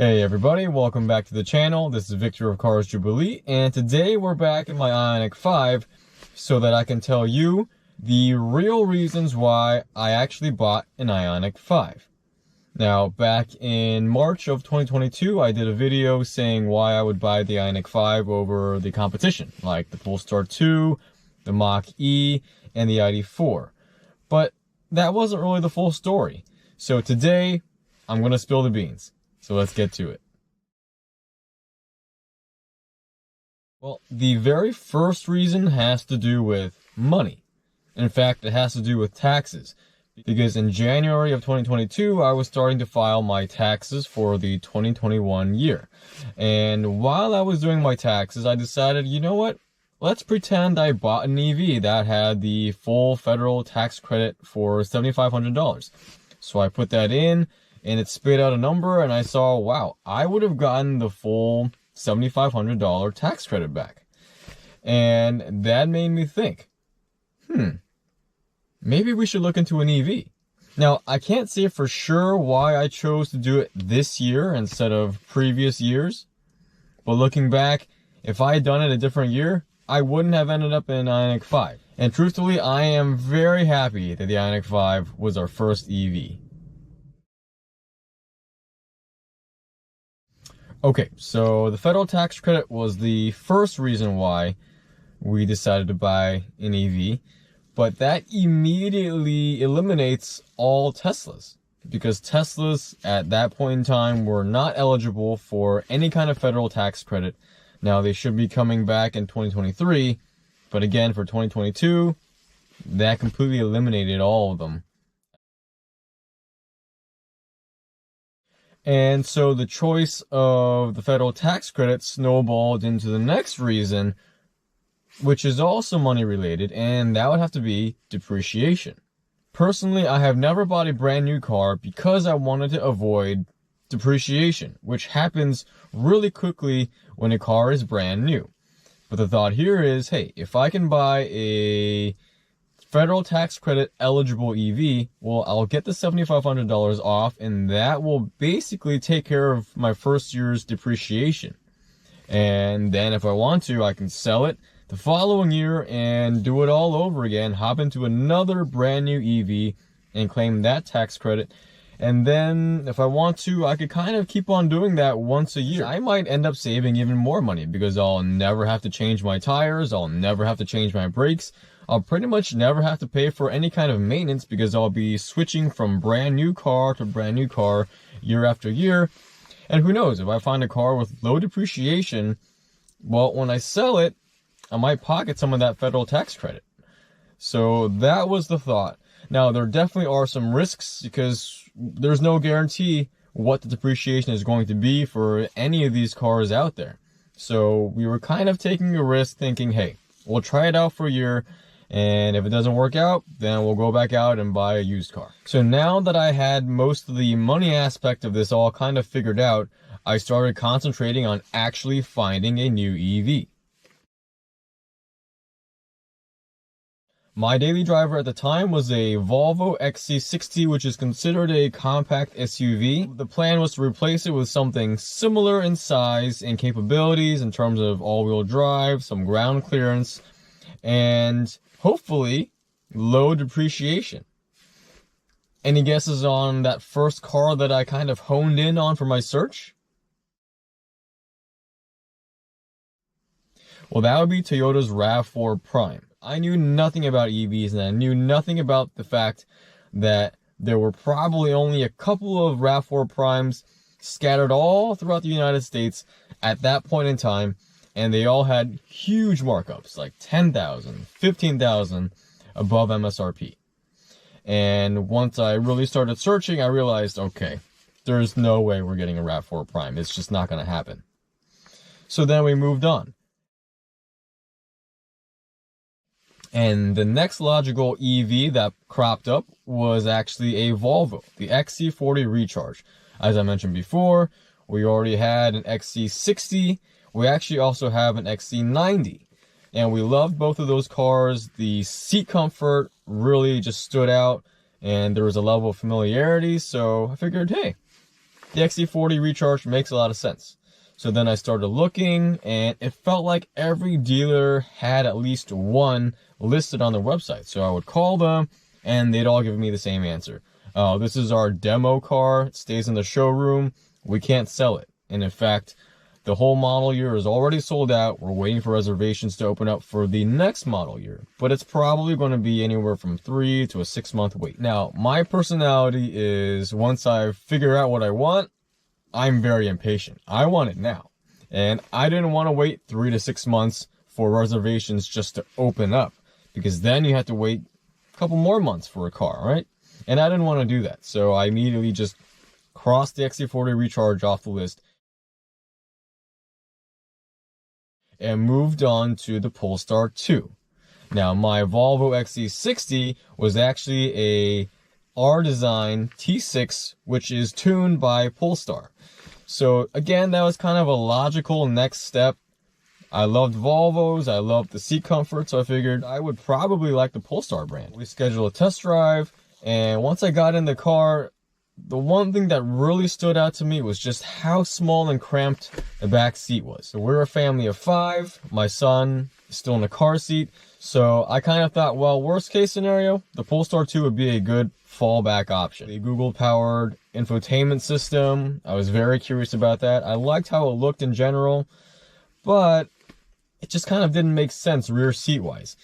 Hey everybody, welcome back to the channel. This is Victor of Cars Jubilee, and today we're back in my Ioniq 5 so that I can tell you the real reasons why I actually bought an Ioniq 5. Now, back in March of 2022, I did a video saying why I would buy the Ioniq 5 over the competition, like the Polestar 2, the Mach E, and the ID4. But that wasn't really the full story. So today, I'm going to spill the beans. So let's get to it. Well, the very first reason has to do with money. In fact, it has to do with taxes. Because in January of 2022, I was starting to file my taxes for the 2021 year. And while I was doing my taxes, I decided, you know what? Let's pretend I bought an EV that had the full federal tax credit for $7,500. So I put that in, and it spit out a number, and I saw, wow, I would have gotten the full $7,500 tax credit back. And that made me think, maybe we should look into an EV. Now, I can't say for sure why I chose to do it this year instead of previous years, but looking back, if I had done it a different year, I wouldn't have ended up in an Ioniq 5. And truthfully, I am very happy that the Ioniq 5 was our first EV. Okay, so the federal tax credit was the first reason why we decided to buy an EV, but that immediately eliminates all Teslas, because Teslas at that point in time were not eligible for any kind of federal tax credit. Now they should be coming back in 2023, but again for 2022, that completely eliminated all of them. And so the choice of the federal tax credit snowballed into the next reason, which is also money related, and that would have to be depreciation. Personally, I have never bought a brand new car because I wanted to avoid depreciation, which happens really quickly when a car is brand new. But the thought here is, hey, if I can buy a federal tax credit eligible EV, well, I'll get the $7,500 off, and that will basically take care of my first year's depreciation. And then if I want to, I can sell it the following year and do it all over again, hop into another brand new EV and claim that tax credit. And then if I want to, I could kind of keep on doing that once a year. I might end up saving even more money because I'll never have to change my tires, I'll never have to change my brakes, I'll pretty much never have to pay for any kind of maintenance because I'll be switching from brand new car to brand new car year after year. And who knows, if I find a car with low depreciation, well, when I sell it, I might pocket some of that federal tax credit. So that was the thought. Now, there definitely are some risks because there's no guarantee what the depreciation is going to be for any of these cars out there. So we were kind of taking a risk thinking, hey, we'll try it out for a year, and if it doesn't work out, then we'll go back out and buy a used car. So now that I had most of the money aspect of this all kind of figured out, I started concentrating on actually finding a new EV. My daily driver at the time was a Volvo XC60, which is considered a compact SUV. The plan was to replace it with something similar in size and capabilities in terms of all-wheel drive, some ground clearance, and hopefully low depreciation. Any guesses on that first car that I kind of honed in on for my search? Well, that would be Toyota's RAV4 Prime. I knew nothing about EVs, and I knew nothing about the fact that there were probably only a couple of RAV4 Primes scattered all throughout the United States at that point in time, and they all had huge markups, like $10,000, $15,000 above MSRP. And once I really started searching, I realized, okay, there's no way we're getting a RAV4 Prime. It's just not going to happen. So then we moved on. And the next logical EV that cropped up was actually a Volvo, the XC40 Recharge. As I mentioned before, we already had an XC60. We actually also have an XC90. And we loved both of those cars. The seat comfort really just stood out, and there was a level of familiarity. So I figured, hey, the XC40 recharge makes a lot of sense. So then I started looking, and it felt like every dealer had at least one listed on their website. So I would call them, and they'd all give me the same answer. This is our demo car. It stays in the showroom. We can't sell it. And in fact, the whole model year is already sold out. We're waiting for reservations to open up for the next model year. But it's probably going to be anywhere from 3 to a 6 month wait. Now, my personality is, once I figure out what I want, I'm very impatient. I want it now. And I didn't want to wait 3 to 6 months for reservations just to open up, because then you have to wait a couple more months for a car, right? And I didn't want to do that. So I immediately just crossed the XC40 recharge off the list and moved on to the Polestar 2. Now, my Volvo XC60 was actually a R-Design T6, which is tuned by Polestar. So again, that was kind of a logical next step. I loved Volvos, I loved the seat comfort, so I figured I would probably like the Polestar brand. We scheduled a test drive, and once I got in the car, the one thing that really stood out to me was just how small and cramped the back seat was. So we're a family of 5. My son is still in the car seat. So I kind of thought, well, worst case scenario, the Polestar 2 would be a good fallback option. The Google-powered infotainment system, I was very curious about that. I liked how it looked in general, but it just kind of didn't make sense rear seat-wise.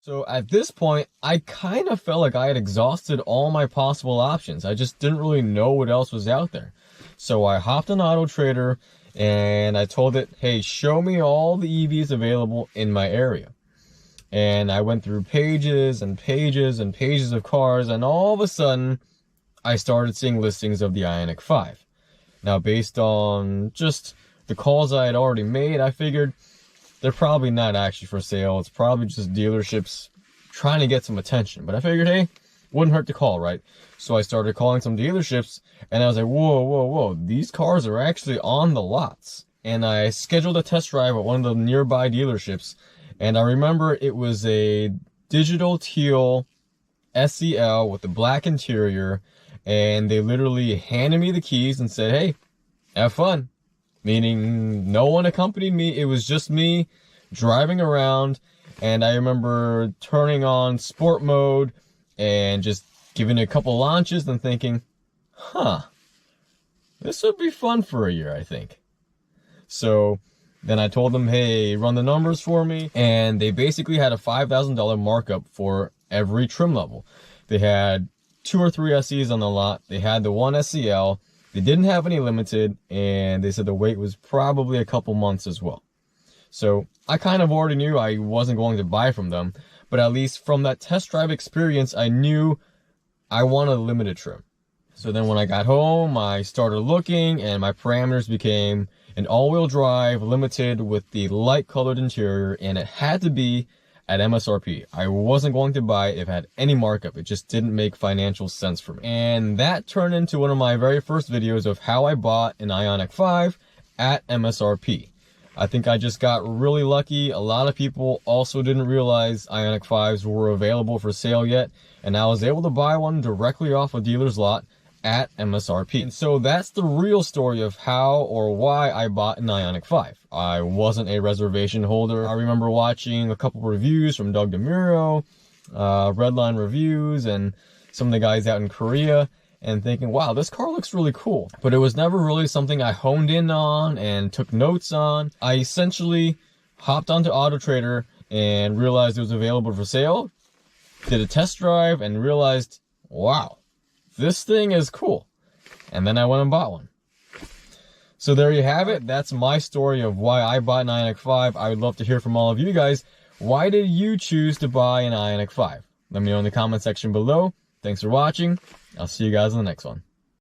So at this point, I kind of felt like I had exhausted all my possible options. I just didn't really know what else was out there. So I hopped on Auto Trader and I told it, hey, show me all the EVs available in my area. And I went through pages and pages and pages of cars, and all of a sudden, I started seeing listings of the Ioniq 5. Now, based on just the calls I had already made, I figured they're probably not actually for sale. It's probably just dealerships trying to get some attention. But I figured, hey, wouldn't hurt to call, right? So I started calling some dealerships, and I was like, whoa, these cars are actually on the lots. And I scheduled a test drive at one of the nearby dealerships, and I remember it was a digital teal SEL with a black interior, and they literally handed me the keys and said, hey, have fun. Meaning no one accompanied me. It was just me driving around, and I remember turning on sport mode and just giving it a couple launches and thinking, this would be fun for a year, I think. So then I told them, hey, run the numbers for me, and they basically had a $5,000 markup for every trim level. They had 2 or 3 SEs on the lot. They had the one SEL. They didn't have any limited, and they said the wait was probably a couple months as well. So I kind of already knew I wasn't going to buy from them, but at least from that test drive experience, I knew I wanted a limited trim. So then when I got home, I started looking, and my parameters became an all-wheel drive limited with the light colored interior, and it had to be at MSRP. I wasn't going to buy it if it had any markup. It just didn't make financial sense for me. And that turned into one of my very first videos of how I bought an Ioniq 5 at MSRP. I think I just got really lucky. A lot of people also didn't realize Ioniq 5s were available for sale yet, and I was able to buy one directly off a dealer's lot at MSRP. And so that's the real story of how or why I bought an Ioniq 5. I wasn't a reservation holder. I remember watching a couple reviews from Doug DeMuro, Redline Reviews, and some of the guys out in Korea, and thinking, wow, this car looks really cool. But it was never really something I honed in on and took notes on. I essentially hopped onto Auto Trader and realized it was available for sale, did a test drive, and realized, wow, this thing is cool. And then I went and bought one. So there you have it. That's my story of why I bought an Ioniq 5. I would love to hear from all of you guys. Why did you choose to buy an Ioniq 5? Let me know in the comment section below. Thanks for watching. I'll see you guys in the next one.